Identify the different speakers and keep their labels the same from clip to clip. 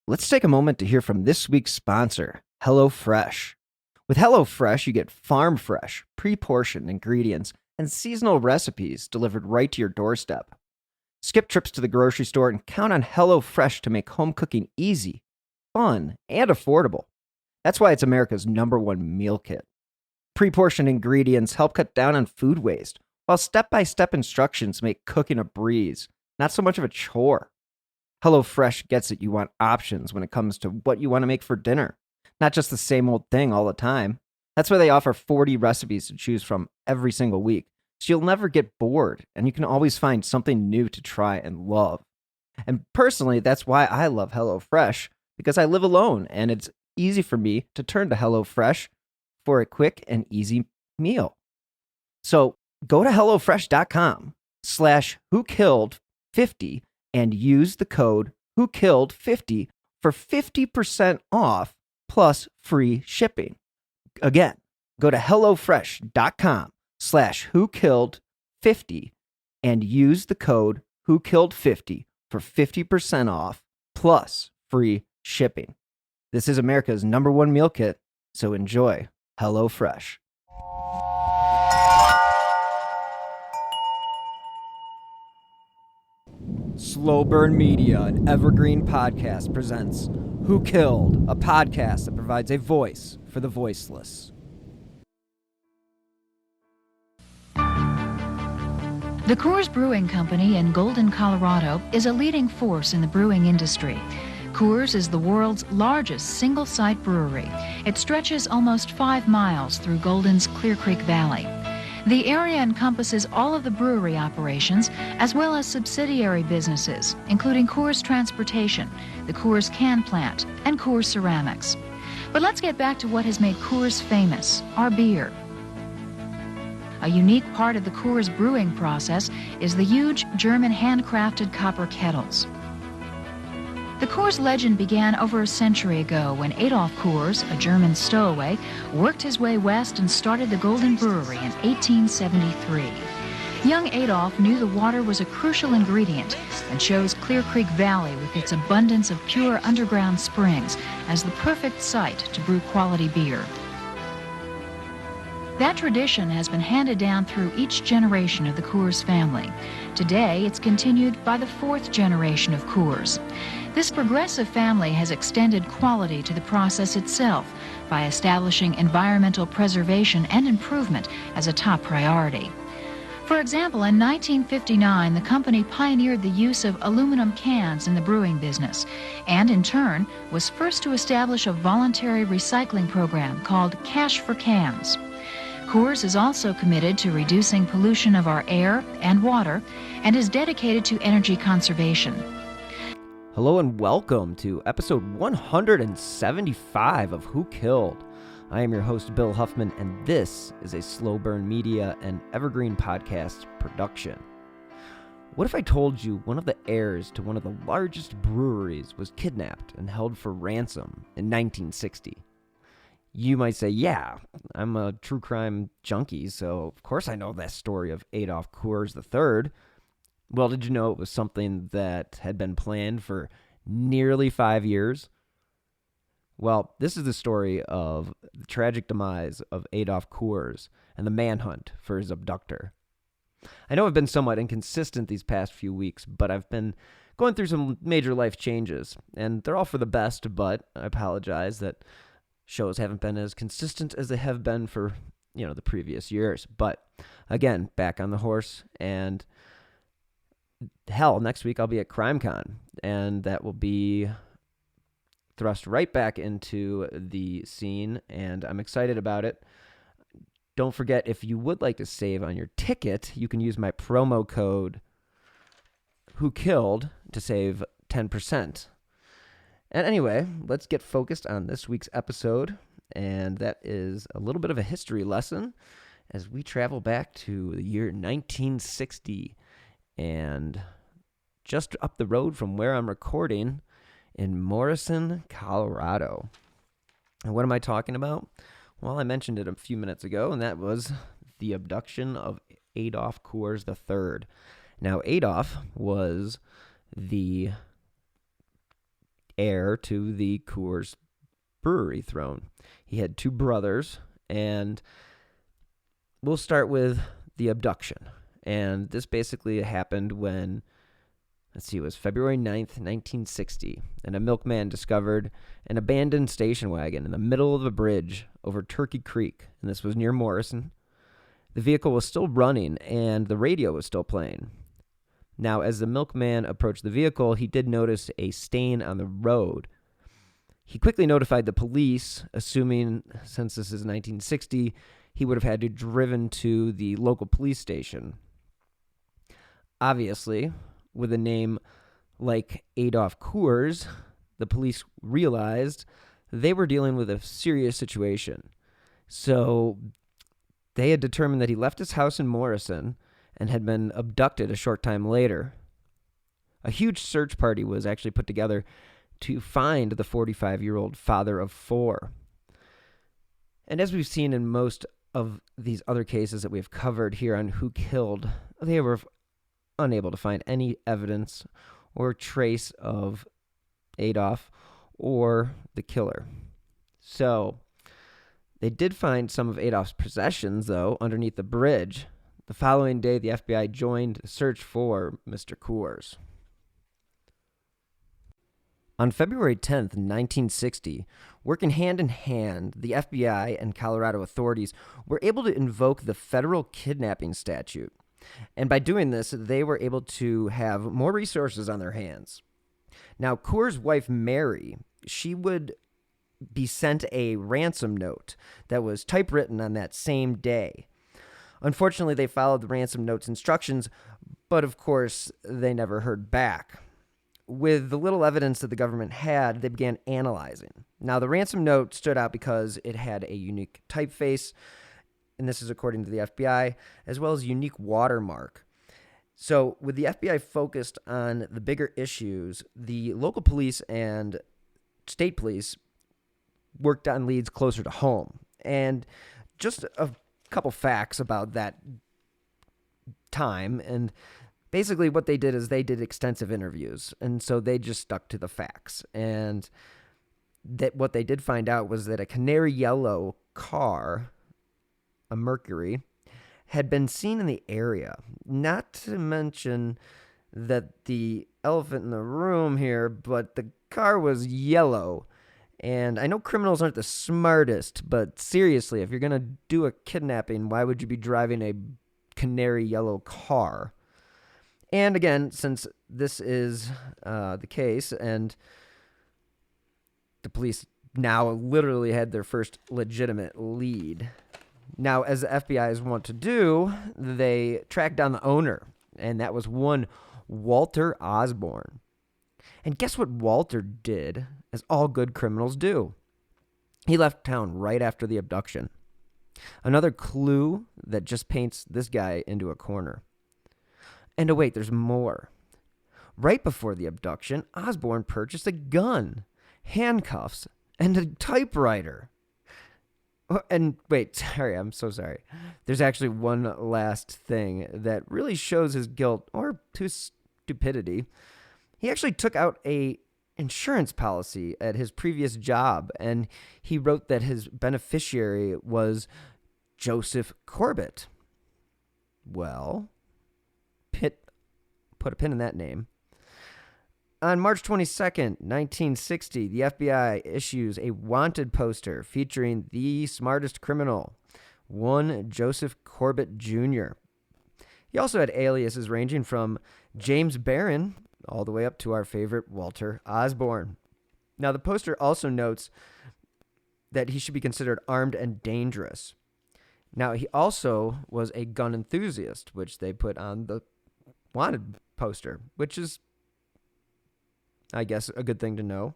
Speaker 1: Let's take a moment to hear from this week's sponsor, HelloFresh. With HelloFresh, you get farm-fresh, pre-portioned ingredients and seasonal recipes delivered right to your doorstep. Skip trips to the grocery store and count on HelloFresh to make home cooking easy, fun, and affordable. That's why it's America's #1 meal kit. Pre-portioned ingredients help cut down on food waste, while step-by-step instructions make cooking a breeze, not so much of a chore. HelloFresh gets it you want options when it comes to what you want to make for dinner, not just the same old thing all the time. That's why they offer 40 recipes to choose from every single week, so you'll never get bored, and you can always find something new to try and love. And personally, that's why I love HelloFresh, because I live alone, and it's easy for me to turn to HelloFresh for a quick and easy meal. So go to HelloFresh.com/whokilled50 and use the code WHOKILLED50 for 50% off plus free shipping. Again, go to HelloFresh.com/whokilled50 and use the code WHOKILLED50 for 50% off plus free shipping. This is America's #1 meal kit, so enjoy HelloFresh. Slow Burn Media, an Evergreen podcast, presents Who Killed, a podcast that provides a voice for the voiceless.
Speaker 2: The Coors Brewing Company in Golden, Colorado is a leading force in the brewing industry. Coors is the world's largest single-site brewery. It stretches almost 5 miles through Golden's Clear Creek Valley. The area encompasses all of the brewery operations, as well as subsidiary businesses, including Coors Transportation, the Coors Can Plant, and Coors Ceramics. But let's get back to what has made Coors famous, our beer. A unique part of the Coors brewing process is the huge German handcrafted copper kettles. The Coors legend began over a century ago when Adolph Coors, a German stowaway, worked his way west and started the Golden Brewery in 1873. Young Adolph knew the water was a crucial ingredient and chose Clear Creek Valley with its abundance of pure underground springs as the perfect site to brew quality beer. That tradition has been handed down through each generation of the Coors family. Today, it's continued by the 4th generation of Coors. This progressive family has extended quality to the process itself by establishing environmental preservation and improvement as a top priority. For example, in 1959, the company pioneered the use of aluminum cans in the brewing business, and in turn was first to establish a voluntary recycling program called Cash for Cans. Coors is also committed to reducing pollution of our air and water and is dedicated to energy conservation.
Speaker 1: Hello and welcome to episode 175 of Who Killed. I am your host, Bill Huffman, and this is a Slow Burn Media and Evergreen podcast production. What if I told you one of the heirs to one of the largest breweries was kidnapped and held for ransom in 1960? You might say, yeah, I'm a true crime junkie, so of course I know that story of Adolph Coors III. Well, did you know it was something that had been planned for nearly 5 years? Well, this is the story of the tragic demise of Adolph Coors and the manhunt for his abductor. I know I've been somewhat inconsistent these past few weeks, but I've been going through some major life changes, and they're all for the best, but I apologize that shows haven't been as consistent as they have been for, the previous years. But again, back on the horse, and hell, next week I'll be at CrimeCon, and that will be thrust right back into the scene, and I'm excited about it. Don't forget, if you would like to save on your ticket, you can use my promo code WHOKILLED to save 10%. And anyway, let's get focused on this week's episode, and that is a little bit of a history lesson as we travel back to the year 1960, and just up the road from where I'm recording in Morrison, Colorado. And what am I talking about? Well, I mentioned it a few minutes ago, and that was the abduction of Adolph Coors III. Now, Adolph was the heir to the Coors brewery throne. He had two brothers, and we'll start with the abduction. And this basically happened when, it was February 9th, 1960, and a milkman discovered an abandoned station wagon in the middle of a bridge over Turkey Creek, and this was near Morrison. The vehicle was still running, and the radio was still playing. Now, as the milkman approached the vehicle, he did notice a stain on the road. He quickly notified the police, assuming, since this is 1960, he would have had to driven to the local police station. Obviously, with a name like Adolph Coors, the police realized they were dealing with a serious situation. So they had determined that he left his house in Morrison and had been abducted a short time later. A huge search party was actually put together to find the 45-year-old father of four. And as we've seen in most of these other cases that we have covered here on Who Killed, they were unable to find any evidence or trace of Adolph or the killer. So they did find some of Adolph's possessions, though, underneath the bridge. The following day, the FBI joined the search for Mr. Coors. On February 10th, 1960, working hand in hand, the FBI and Colorado authorities were able to invoke the federal kidnapping statute. And by doing this, they were able to have more resources on their hands. Now, Coors' wife, Mary, she would be sent a ransom note that was typewritten on that same day. Unfortunately, they followed the ransom note's instructions, but of course, they never heard back. With the little evidence that the government had, they began analyzing. Now, the ransom note stood out because it had a unique typeface, and this is according to the FBI, as well as a unique watermark. So with the FBI focused on the bigger issues, the local police and state police worked on leads closer to home. And just a couple facts about that time, and basically what they did is they did extensive interviews, and so they just stuck to the facts. And that what they did find out was that a canary yellow car, a Mercury, had been seen in the area. Not to mention that the elephant in the room here, but the car was yellow. And I know criminals aren't the smartest, but seriously, if you're going to do a kidnapping, why would you be driving a canary yellow car? And again, since this is the case, and the police now literally had their first legitimate lead. Now, as the FBI is wont to do, they tracked down the owner, and that was one Walter Osborne. And guess what Walter did, as all good criminals do? He left town right after the abduction. Another clue that just paints this guy into a corner. And oh wait, there's more. Right before the abduction, Osborne purchased a gun, handcuffs, and a typewriter. And wait, sorry, I'm so sorry. There's actually one last thing that really shows his guilt or his stupidity. He actually took out a insurance policy at his previous job, and he wrote that his beneficiary was Joseph Corbett. Well, put a pin in that name. On March 22nd, 1960, the FBI issues a wanted poster featuring the smartest criminal, one Joseph Corbett Jr. He also had aliases ranging from James Barron all the way up to our favorite Walter Osborne. Now, the poster also notes that he should be considered armed and dangerous. Now, he also was a gun enthusiast, which they put on the wanted poster, which is, I guess, a good thing to know.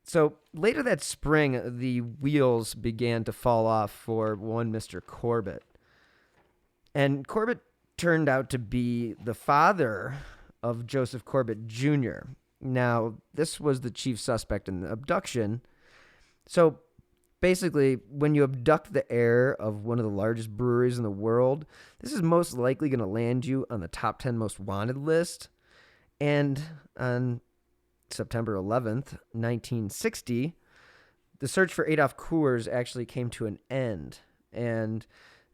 Speaker 1: So later that spring, the wheels began to fall off for one Mr. Corbett. And Corbett turned out to be the father of Joseph Corbett Jr. Now, this was the chief suspect in the abduction. So basically, when you abduct the heir of one of the largest breweries in the world, this is most likely going to land you on the top 10 most wanted list. And on September 11th, 1960, the search for Adolph Coors actually came to an end. And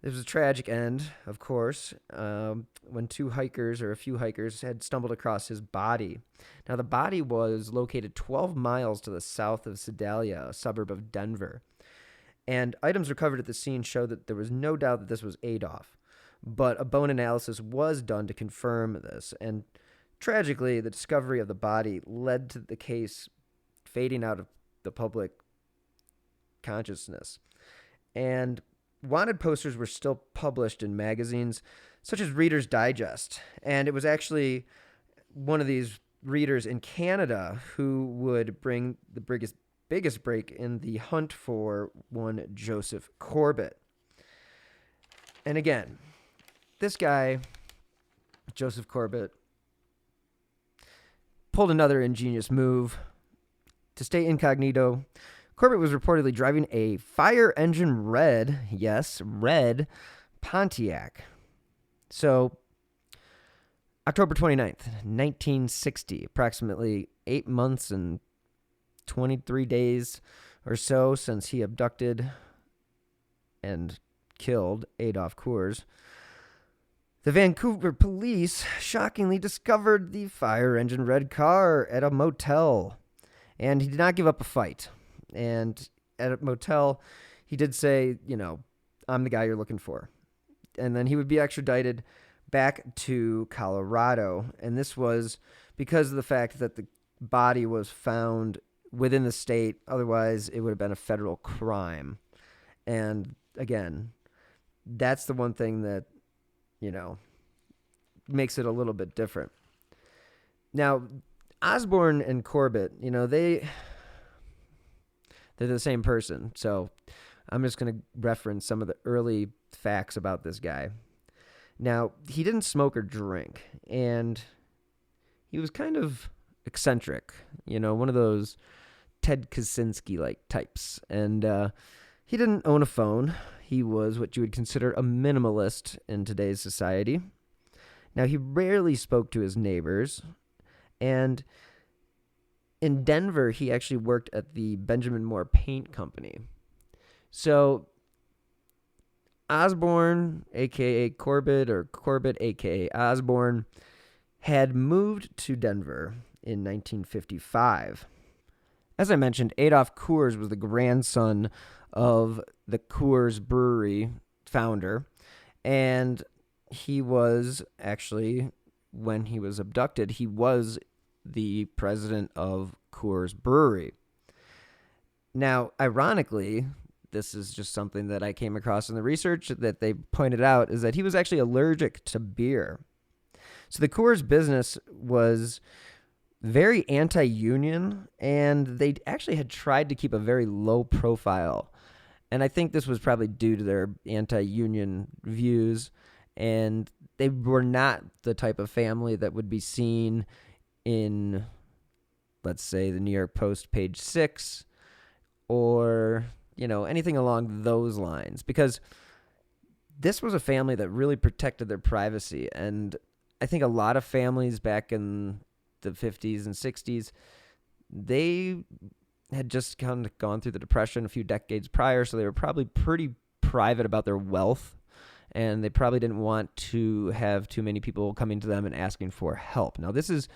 Speaker 1: it was a tragic end, of course, when a few hikers had stumbled across his body. Now, the body was located 12 miles to the south of Sedalia, a suburb of Denver. And items recovered at the scene showed that there was no doubt that this was Adolph. But a bone analysis was done to confirm this. And tragically, the discovery of the body led to the case fading out of the public consciousness. And wanted posters were still published in magazines such as Reader's Digest. And it was actually one of these readers in Canada who would bring the biggest break in the hunt for one Joseph Corbett. And again, this guy, Joseph Corbett, pulled another ingenious move. To stay incognito, Corbett was reportedly driving a fire engine red Pontiac. So, October 29th, 1960, approximately 8 months and 23 days or so since he abducted and killed Adolph Coors, the Vancouver police shockingly discovered the fire engine red car at a motel. And he did not give up a fight. And at a motel, he did say, I'm the guy you're looking for. And then he would be extradited back to Colorado. And this was because of the fact that the body was found within the state. Otherwise, it would have been a federal crime. And again, that's the one thing that, makes it a little bit different. Now, Osborne and Corbett, they're the same person. So I'm just going to reference some of the early facts about this guy. Now, he didn't smoke or drink, and he was kind of eccentric, one of those Ted Kaczynski-like types. And he didn't own a phone. He was what you would consider a minimalist in today's society. Now, he rarely spoke to his neighbors, and in Denver, he actually worked at the Benjamin Moore Paint Company. So, Osborne, a.k.a. Corbett, or Corbett, a.k.a. Osborne, had moved to Denver in 1955. As I mentioned, Adolph Coors was the grandson of the Coors brewery founder, and he was actually, when he was abducted, he was the president of Coors Brewery. Now, ironically, this is just something that I came across in the research that they pointed out, is that he was actually allergic to beer. So the Coors business was very anti-union, and they actually had tried to keep a very low profile. And I think this was probably due to their anti-union views, and they were not the type of family that would be seen in, let's say, the New York Post page 6 or, anything along those lines, because this was a family that really protected their privacy. And I think a lot of families back in the 50s and 60s, they had just kind of gone through the Depression a few decades prior, so they were probably pretty private about their wealth, and they probably didn't want to have too many people coming to them and asking for help. Now, this is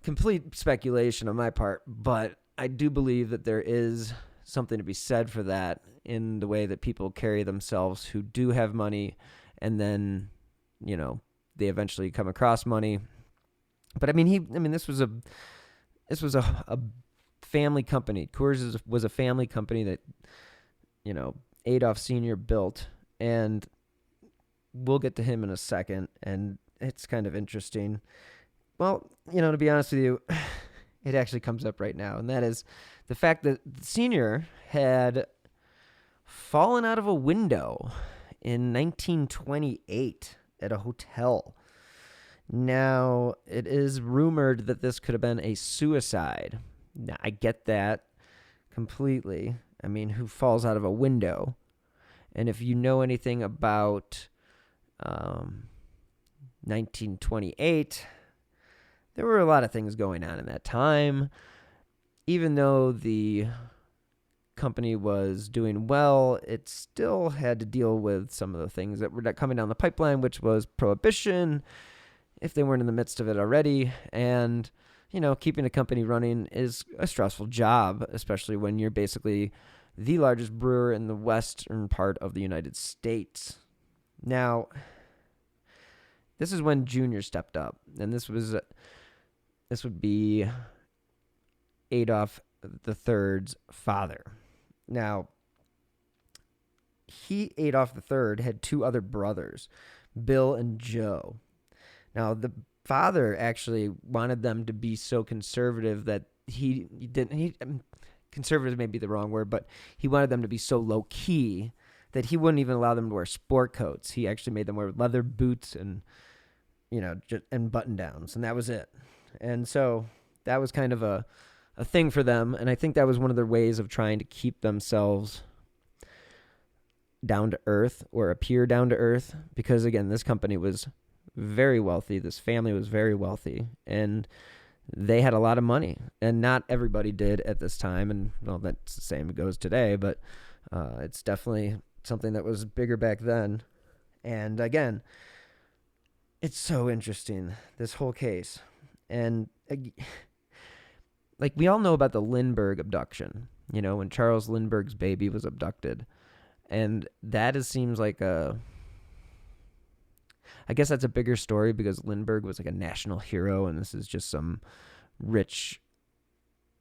Speaker 1: complete speculation on my part, but I do believe that there is something to be said for that in the way that people carry themselves who do have money, and then, they eventually come across money. But this was a family company. Coors was a family company that, Adolph Sr. built, and we'll get to him in a second, and it's kind of interesting. Well, to be honest with you, it actually comes up right now, and that is the fact that the Sr. had fallen out of a window in 1928 at a hotel. Now, it is rumored that this could have been a suicide. Now, I get that completely. Who falls out of a window? And if you know anything about 1928, there were a lot of things going on in that time. Even though the company was doing well, it still had to deal with some of the things that were coming down the pipeline, which was prohibition, if they weren't in the midst of it already. And, keeping a company running is a stressful job, especially when you're basically the largest brewer in the western part of the United States. Now, this is when Junior stepped up, and this would be Adolph III's father. Now, Adolph III, had two other brothers, Bill and Joe. Now, the father actually wanted them to be so conservative that conservative may be the wrong word, but he wanted them to be so low-key that he wouldn't even allow them to wear sport coats. He actually made them wear leather boots and, and button-downs, and that was it. And so that was kind of a thing for them, and I think that was one of their ways of trying to keep themselves down to earth or appear down to earth, because, again, this company was very wealthy. This family was very wealthy, and they had a lot of money, and not everybody did at this time, and, well, that's the same it goes today, but it's definitely something that was bigger back then. And, again, it's so interesting, this whole case. And, we all know about the Lindbergh abduction, when Charles Lindbergh's baby was abducted. And that seems like I guess that's a bigger story because Lindbergh was like a national hero, and this is just some rich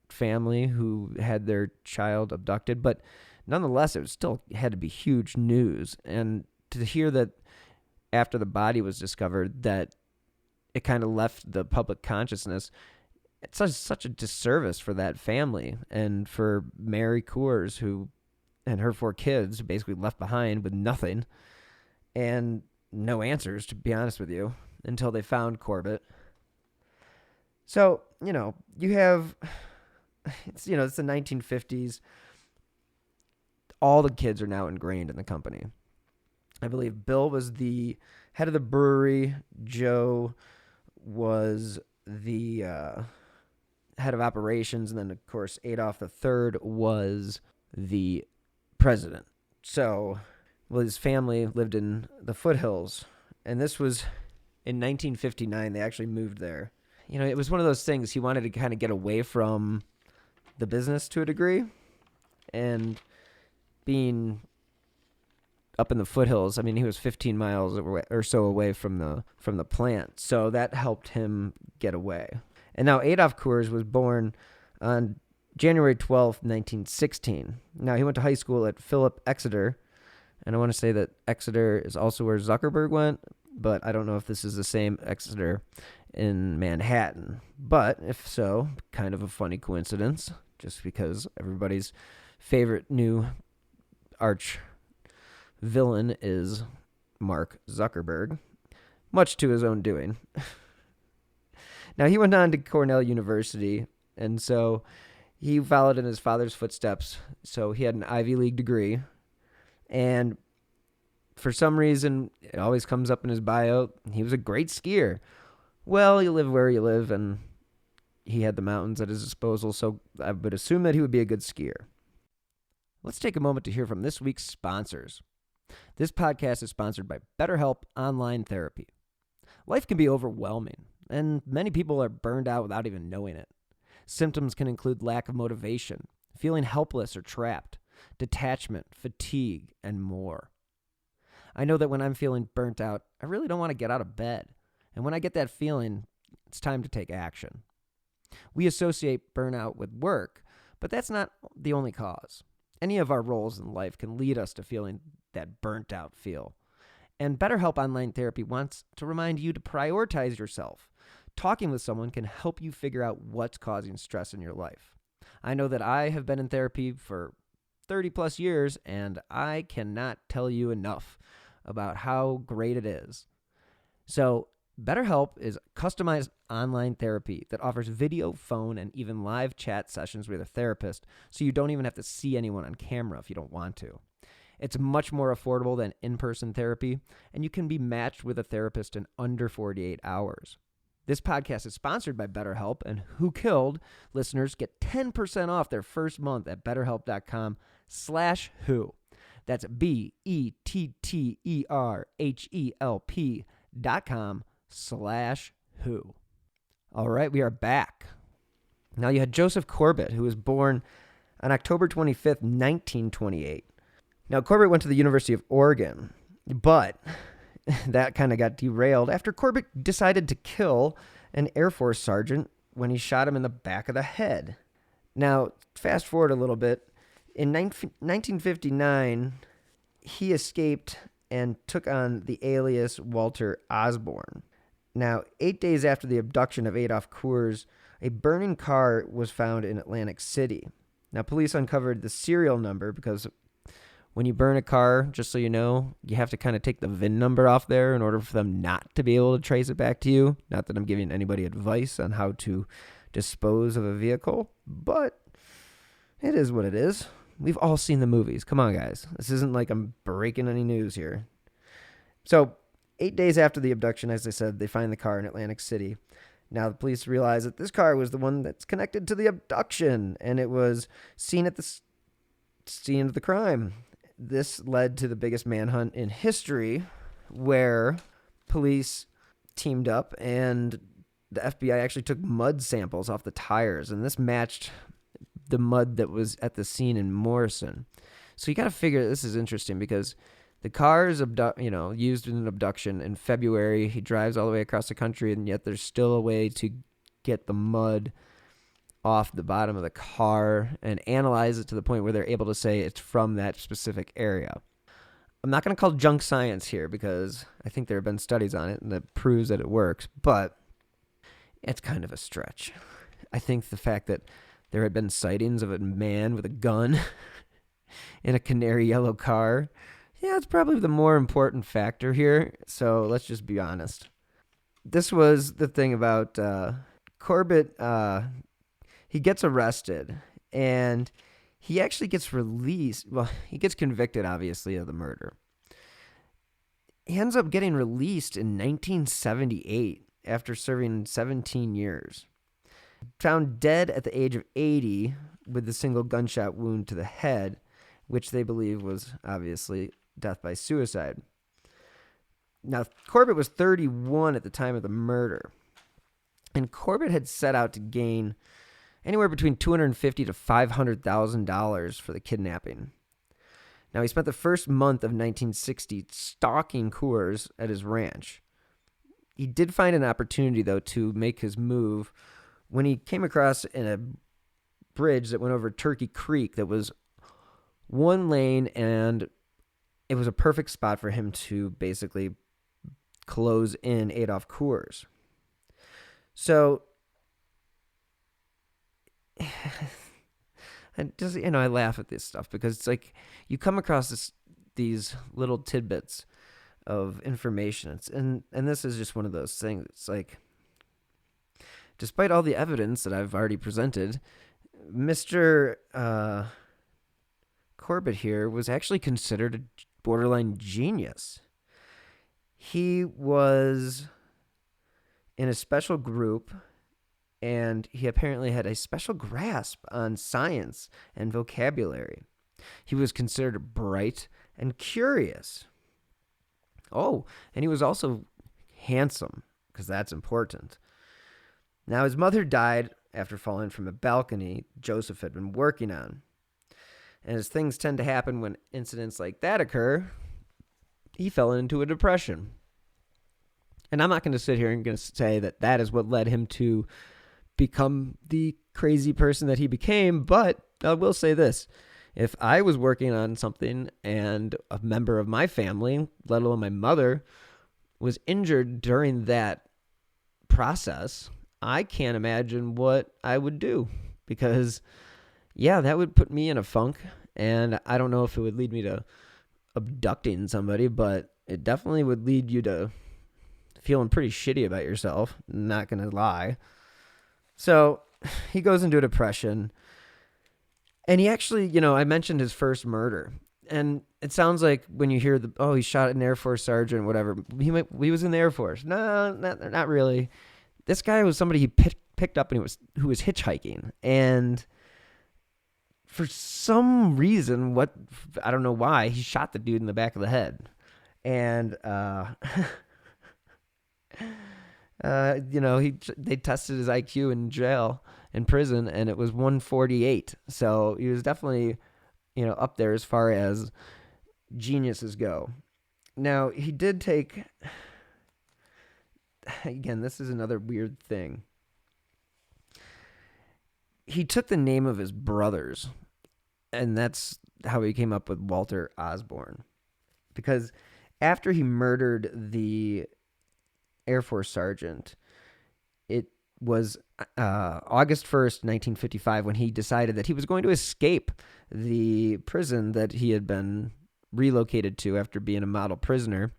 Speaker 1: family who had their child abducted. But nonetheless, it still had to be huge news. And to hear that after the body was discovered, that it kind of left the public consciousness, it's such a disservice for that family and for Mary Coors, and her 4 kids, basically left behind with nothing and no answers, to be honest with you, until they found Corbett. So, you have, it's the 1950s. All the kids are now ingrained in the company. I believe Bill was the head of the brewery. Joe was the head of operations. And then, of course, Adolph III was the president. So, his family lived in the foothills. And this was in 1959. They actually moved there. It was one of those things. He wanted to kind of get away from the business to a degree. And being up in the foothills, he was 15 miles or so away from the plant. So that helped him get away. And now Adolph Coors was born on January 12th, 1916. Now, he went to high school at Philip Exeter. And I want to say that Exeter is also where Zuckerberg went, but I don't know if this is the same Exeter in Manhattan. But if so, kind of a funny coincidence, just because everybody's favorite new arch villain is Mark Zuckerberg, much to his own doing. Now, he went on to Cornell University, and so he followed in his father's footsteps. So he had an Ivy League degree. And for some reason, it always comes up in his bio, he was a great skier. Well, you live where you live, and he had the mountains at his disposal, so I would assume that he would be a good skier. Let's take a moment to hear from this week's sponsors. This podcast is sponsored by BetterHelp Online Therapy. Life can be overwhelming, and many people are burned out without even knowing it. Symptoms can include lack of motivation, feeling helpless or trapped, detachment, fatigue, and more. I know that when I'm feeling burnt out, I really don't want to get out of bed. And when I get that feeling, it's time to take action. We associate burnout with work, but that's not the only cause. Any of our roles in life can lead us to feeling that burnt out feel. And BetterHelp Online Therapy wants to remind you to prioritize yourself. Talking with someone can help you figure out what's causing stress in your life. I know that I have been in therapy for 30 plus years, and I cannot tell you enough about how great it is. So BetterHelp is customized online therapy that offers video, phone, and even live chat sessions with a therapist, so you don't even have to see anyone on camera if you don't want to. It's much more affordable than in-person therapy, and you can be matched with a therapist in under 48 hours. This podcast is sponsored by BetterHelp, and Who Killed listeners get 10% off their first month at betterhelp.com/who. That's BetterHelp.com/who. All right, we are back. Now, you had Joseph Corbett, who was born on October 25th, 1928. Now, Corbett went to the University of Oregon, but that kind of got derailed after Corbett decided to kill an Air Force sergeant when he shot him in the back of the head. Now, fast forward a little bit. In 1959, he escaped and took on the alias Walter Osborne. Now, 8 days after the abduction of Adolph Coors, a burning car was found in Atlantic City. Now, police uncovered the serial number because when you burn a car, just so you know, you have to kind of take the VIN number off there in order for them not to be able to trace it back to you. Not that I'm giving anybody advice on how to dispose of a vehicle, but it is what it is. We've all seen the movies. Come on, guys. This isn't like I'm breaking any news here. So, 8 days after the abduction, as I said, they find the car in Atlantic City. Now, the police realize that this car was the one that's connected to the abduction, and it was seen at the scene of the crime. This led to the biggest manhunt in history, where police teamed up and the FBI actually took mud samples off the tires, and this matched the mud that was at the scene in Morrison. So you got to figure this is interesting because the car is used in an abduction in February. He drives all the way across the country, and yet there's still a way to get the mud off the bottom of the car and analyze it to the point where they're able to say it's from that specific area. I'm not going to call junk science here because I think there have been studies on it and that proves that it works, but it's kind of a stretch. I think the fact that there had been sightings of a man with a gun in a canary yellow car, yeah, it's probably the more important factor here. So let's just be honest. This was the thing about Corbett. He gets arrested, and he actually gets released. Well, he gets convicted, obviously, of the murder. He ends up getting released in 1978 after serving 17 years. Found dead at the age of 80 with a single gunshot wound to the head, which they believe was obviously death by suicide. Now, Corbett was 31 at the time of the murder, and Corbett had set out to gain anywhere between $250,000 to $500,000 for the kidnapping. Now, he spent the first month of 1960 stalking Coors at his ranch. He did find an opportunity, though, to make his move when he came across in a bridge that went over Turkey Creek that was one lane, and it was a perfect spot for him to basically close in Adolph Coors. So, I laugh at this stuff because it's like you come across these little tidbits of information, and this is just one of those things. It's like, despite all the evidence that I've already presented, Mr. Corbett here was actually considered a borderline genius. He was in a special group, and he apparently had a special grasp on science and vocabulary. He was considered bright and curious. Oh, and he was also handsome, because that's important. Now, his mother died after falling from a balcony Joseph had been working on. And as things tend to happen when incidents like that occur, he fell into a depression. And I'm not going to sit here and going to say that that is what led him to become the crazy person that he became, but I will say this. If I was working on something and a member of my family, let alone my mother, was injured during that process, I can't imagine what I would do because, yeah, that would put me in a funk, and I don't know if it would lead me to abducting somebody, but it definitely would lead you to feeling pretty shitty about yourself, not going to lie. So he goes into a depression, and he actually, I mentioned his first murder, and it sounds like when you hear he shot an Air Force sergeant, whatever, he was in the Air Force. No, not really. This guy was somebody he picked up and who was hitchhiking, and for some reason, I don't know why, he shot the dude in the back of the head. And they tested his IQ in prison, and it was 148. So he was definitely, up there as far as geniuses go. Now, he did take, again, this is another weird thing. He took the name of his brothers, and that's how he came up with Walter Osborne. Because after he murdered the Air Force sergeant, it was August 1st, 1955, when he decided that he was going to escape the prison that he had been relocated to after being a model prisoner.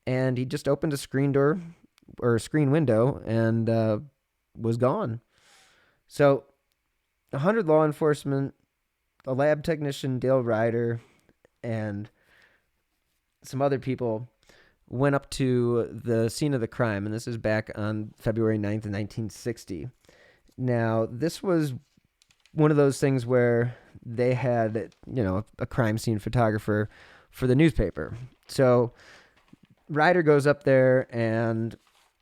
Speaker 1: And he just opened a screen window and was gone. So 100 law enforcement, a lab technician, Dale Ryder, and some other people went up to the scene of the crime, and this is back on February 9th, 1960. Now, this was one of those things where they had, a crime scene photographer for the newspaper. So Ryder goes up there, and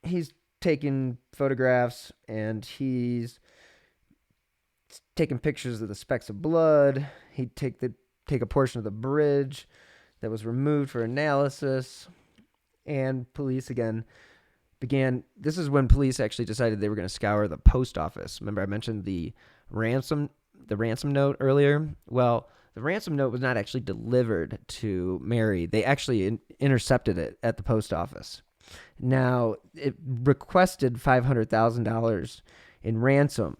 Speaker 1: he's taking photographs, and he's taking pictures of the specks of blood. He'd take a portion of the bridge that was removed for analysis. And police again this is when police actually decided they were going to scour the post office. Remember I mentioned the ransom note earlier? Well, the ransom note was not actually delivered to Mary. They actually intercepted it at the post office. Now, it requested $500,000 in ransom,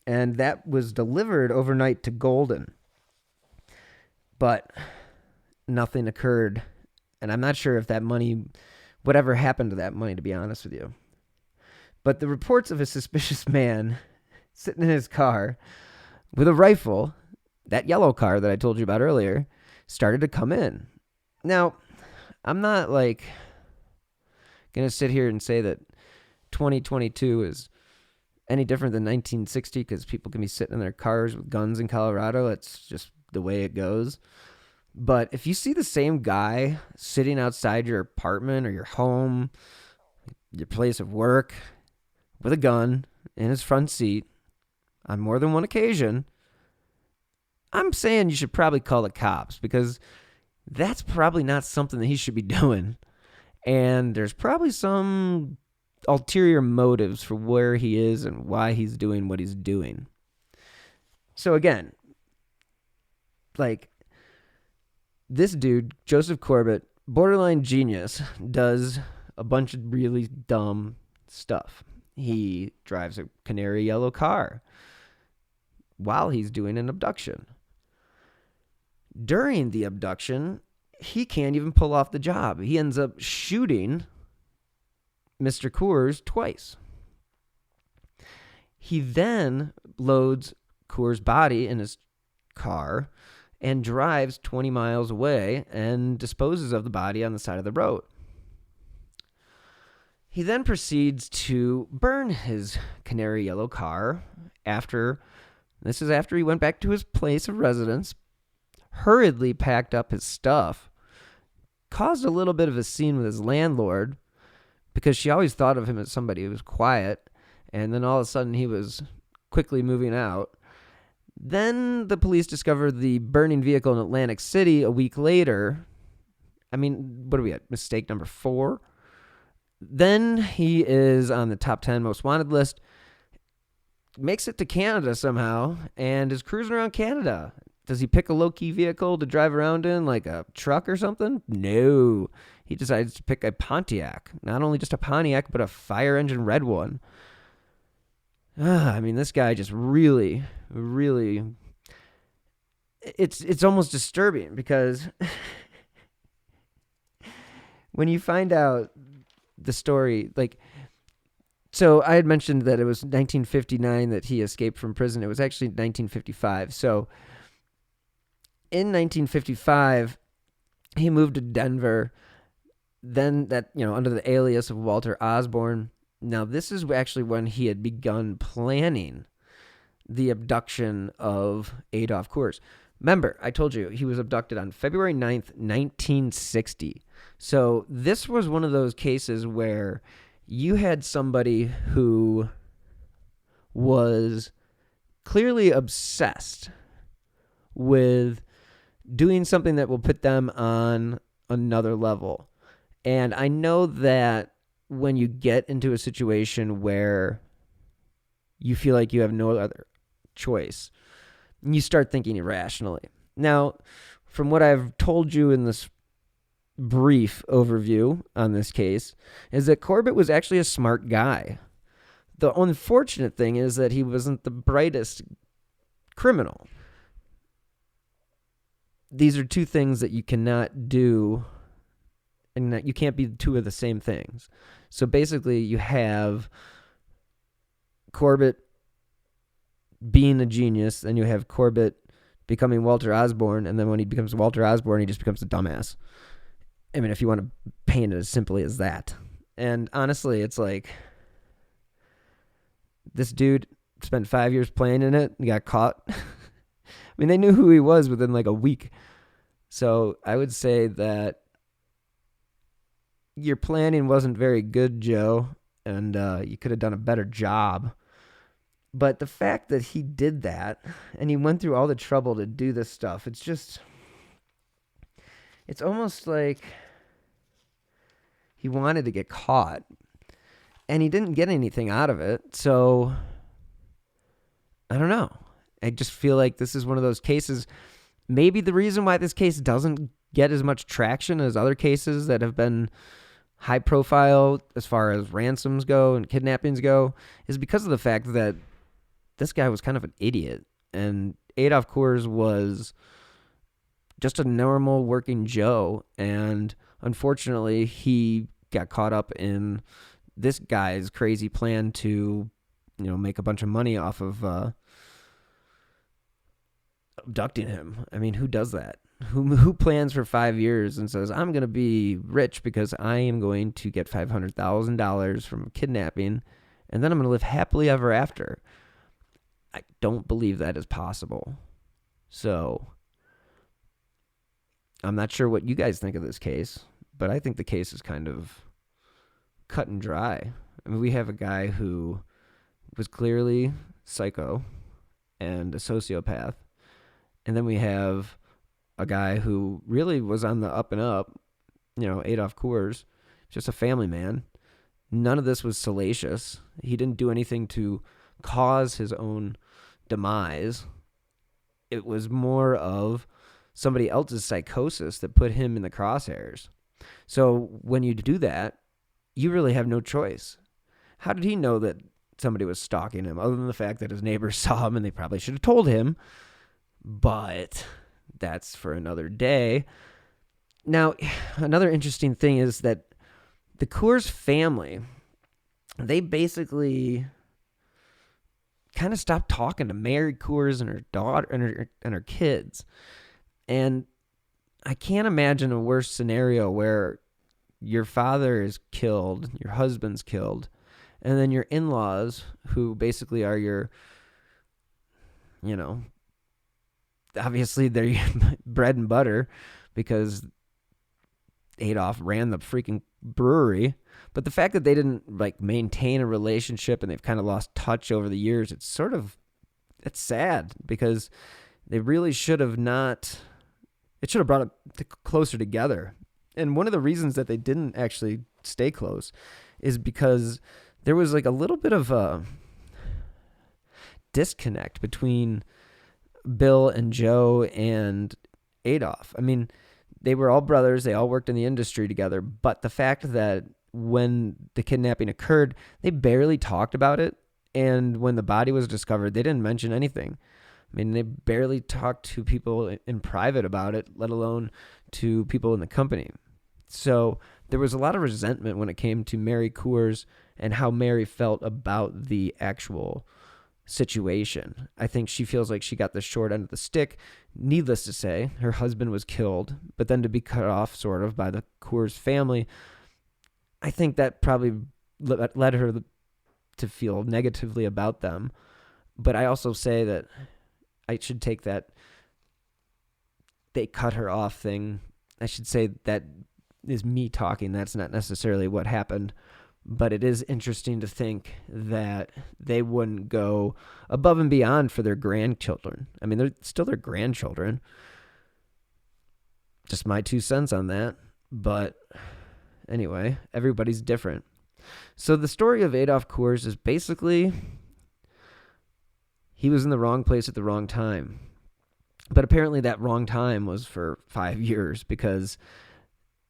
Speaker 1: and that was delivered overnight to Golden. But nothing occurred. And I'm not sure if that money, whatever happened to that money, to be honest with you. But the reports of a suspicious man sitting in his car with a rifle, that yellow car that I told you about earlier, started to come in. Now, I'm not going to sit here and say that 2022 is any different than 1960 because people can be sitting in their cars with guns in Colorado. It's just the way it goes. But if you see the same guy sitting outside your apartment or your home, your place of work, with a gun in his front seat on more than one occasion, I'm saying you should probably call the cops, because that's probably not something that he should be doing. And there's probably some ulterior motives for where he is and why he's doing what he's doing. So again, this dude, Joseph Corbett, borderline genius, does a bunch of really dumb stuff. He drives a canary yellow car while he's doing an abduction. During the abduction, he can't even pull off the job. He ends up shooting Mr. Coors twice. He then loads Coors' body in his car and drives 20 miles away and disposes of the body on the side of the road. He then proceeds to burn his canary yellow car after he went back to his place of residence, hurriedly packed up his stuff, caused a little bit of a scene with his landlord because she always thought of him as somebody who was quiet, and then all of a sudden he was quickly moving out. Then the police discovered the burning vehicle in Atlantic City a week later. I mean, what are we at? Mistake number 4? Then he is on the top 10 most wanted list, makes it to Canada somehow, and is cruising around Canada. Does he pick a low-key vehicle to drive around in, like a truck or something? No. He decides to pick a Pontiac. Not only just a Pontiac, but a fire engine red one. I mean, this guy just really, really... It's almost disturbing because when you find out the story, so I had mentioned that it was 1959 that he escaped from prison. It was actually 1955. So in 1955, he moved to Denver. Then under the alias of Walter Osborne. Now, this is actually when he had begun planning the abduction of Adolph Coors. Remember, I told you he was abducted on February 9th, 1960. So this was one of those cases where you had somebody who was clearly obsessed with doing something that will put them on another level. And I know that when you get into a situation where you feel like you have no other choice, you start thinking irrationally. Now, from what I've told you in this brief overview on this case, is that Corbett was actually a smart guy. The unfortunate thing is that he wasn't the brightest criminal. These are two things that you cannot do, and that you can't be two of the same things. So basically, you have Corbett being a genius, and you have Corbett becoming Walter Osborne, and then when he becomes Walter Osborne, he just becomes a dumbass. I mean, if you want to paint it as simply as that. And honestly, it's like, this dude spent 5 years playing in it and got caught. I mean, they knew who he was within like a week. So I would say that your planning wasn't very good, Joe, and you could have done a better job. But the fact that he did that, and he went through all the trouble to do this stuff, it's almost like he wanted to get caught, and he didn't get anything out of it. So I don't know. I just feel like this is one of those cases. Maybe the reason why this case doesn't get as much traction as other cases that have been high profile as far as ransoms go and kidnappings go is because of the fact that this guy was kind of an idiot, and Adolph Coors was just a normal working Joe, and unfortunately he got caught up in this guy's crazy plan to, make a bunch of money off of abducting him. I mean, who does that? Who plans for 5 years and says, I'm going to be rich because I am going to get $500,000 from kidnapping, and then I'm going to live happily ever after? I don't believe that is possible. So I'm not sure what you guys think of this case, but I think the case is kind of cut and dry. I mean, we have a guy who was clearly psycho and a sociopath, and then we have a guy who really was on the up and up, Adolph Coors, just a family man. None of this was salacious. He didn't do anything to cause his own demise. It was more of somebody else's psychosis that put him in the crosshairs. So when you do that, you really have no choice. How did he know that somebody was stalking him, other than the fact that his neighbors saw him and they probably should have told him? But that's for another day. Now, another interesting thing is that the Coors family, they basically kind of stopped talking to Mary Coors and her daughter and her kids. And I can't imagine a worse scenario where your father is killed, your husband's killed, and then your in-laws, who basically are your, obviously they're your bread and butter because Adolph ran the freaking brewery. But the fact that they didn't maintain a relationship and they've kind of lost touch over the years, it's sad because they really should have not, it should have brought it closer together. And one of the reasons that they didn't actually stay close is because there was a little bit of a disconnect between Bill and Joe and Adolph. I mean, they were all brothers. They all worked in the industry together. But the fact that when the kidnapping occurred, they barely talked about it. And when the body was discovered, they didn't mention anything. I mean, they barely talked to people in private about it, let alone to people in the company. So there was a lot of resentment when it came to Mary Coors and how Mary felt about the actual situation. I think she feels like she got the short end of the stick. Needless to say, her husband was killed, but then to be cut off sort of by the Coors family, I think that probably led her to feel negatively about them. But I also say that I should take that they cut her off thing. I should say that is me talking. That's not necessarily what happened. But it is interesting to think that they wouldn't go above and beyond for their grandchildren. I mean, they're still their grandchildren. Just my 2 cents on that. But anyway, everybody's different. So the story of Adolph Coors is basically he was in the wrong place at the wrong time. But apparently that wrong time was for 5 years, because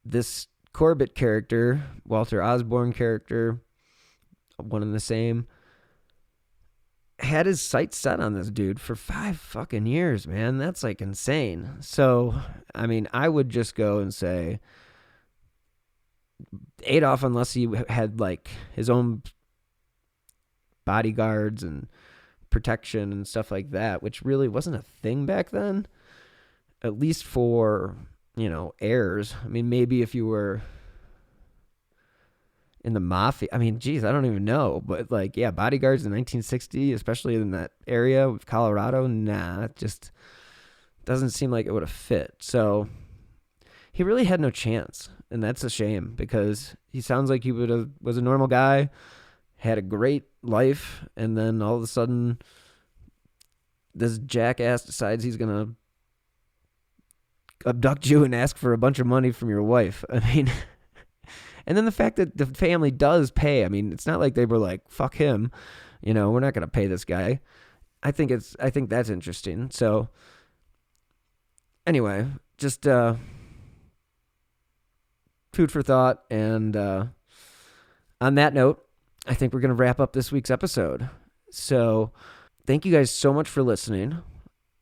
Speaker 1: this Corbett character, Walter Osborne character, one and the same, had his sights set on this dude for 5 fucking years, man. That's like insane. So, I mean, I would just go and say Adolph, unless he had like his own bodyguards and protection and stuff like that, which really wasn't a thing back then, at least for, heirs. I mean, maybe if you were in the mafia, I mean, geez, I don't even know, but like, yeah, bodyguards in 1960, especially in that area of Colorado, nah, it just doesn't seem like it would have fit. So he really had no chance, and that's a shame, because he sounds like he was a normal guy, had a great life, and then all of a sudden this jackass decides he's gonna abduct you and ask for a bunch of money from your wife. I mean, and then the fact that the family does pay. I mean, it's not like they were like, fuck him, we're not gonna pay this guy. I think that's interesting. So anyway, just food for thought. And on that note, I think we're going to wrap up this week's episode. So thank you guys so much for listening.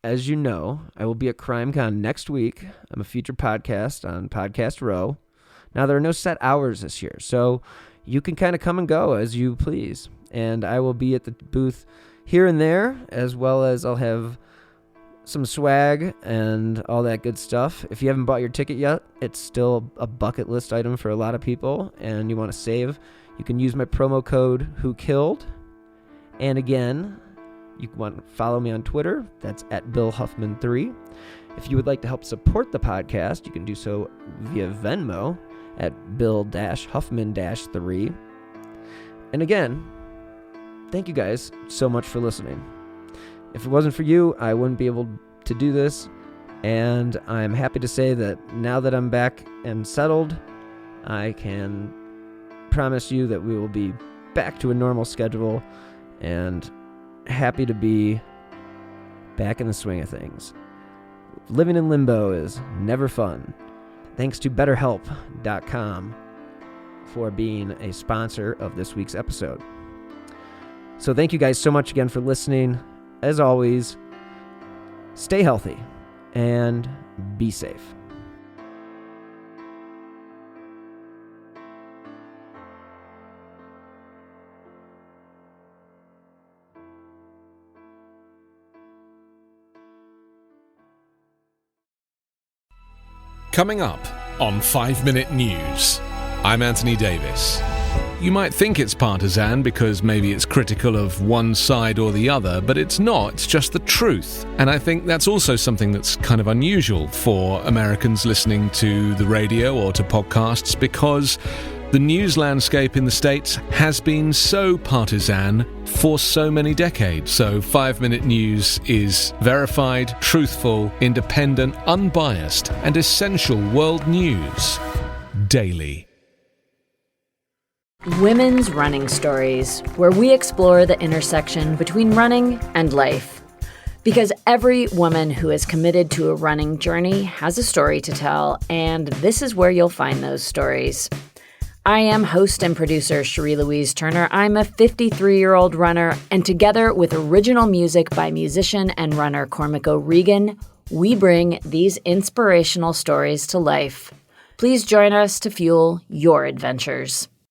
Speaker 1: As you know, I will be at CrimeCon next week. I'm a featured podcast on Podcast Row. Now, there are no set hours this year, so you can kind of come and go as you please. And I will be at the booth here and there, as well as I'll have some swag and all that good stuff. If you haven't bought your ticket yet, it's still a bucket list item for a lot of people, and you want to save, you can use my promo code WHOKILLED. And again, you want to follow me on Twitter. That's at BillHuffman3. If you would like to help support the podcast, you can do so via Venmo at Bill-Huffman-3. And again, thank you guys so much for listening. If it wasn't for you, I wouldn't be able to do this. And I'm happy to say that now that I'm back and settled, I can promise you that we will be back to a normal schedule, and happy to be back in the swing of things. Living in limbo is never fun. Thanks to BetterHelp.com for being a sponsor of this week's episode. So thank you guys so much again for listening. As always, stay healthy and be safe.
Speaker 3: Coming up on 5 Minute News, I'm Anthony Davis. You might think it's partisan because maybe it's critical of one side or the other, but it's not. It's just the truth. And I think that's also something that's kind of unusual for Americans listening to the radio or to podcasts, because the news landscape in the States has been so partisan for so many decades. So 5 Minute News is verified, truthful, independent, unbiased, and essential world news daily.
Speaker 4: Women's Running Stories, where we explore the intersection between running and life. Because every woman who is committed to a running journey has a story to tell, and this is where you'll find those stories. I am host and producer Cherie Louise Turner. I'm a 53-year-old runner, and together with original music by musician and runner Cormac O'Regan, we bring these inspirational stories to life. Please join us to fuel your adventures.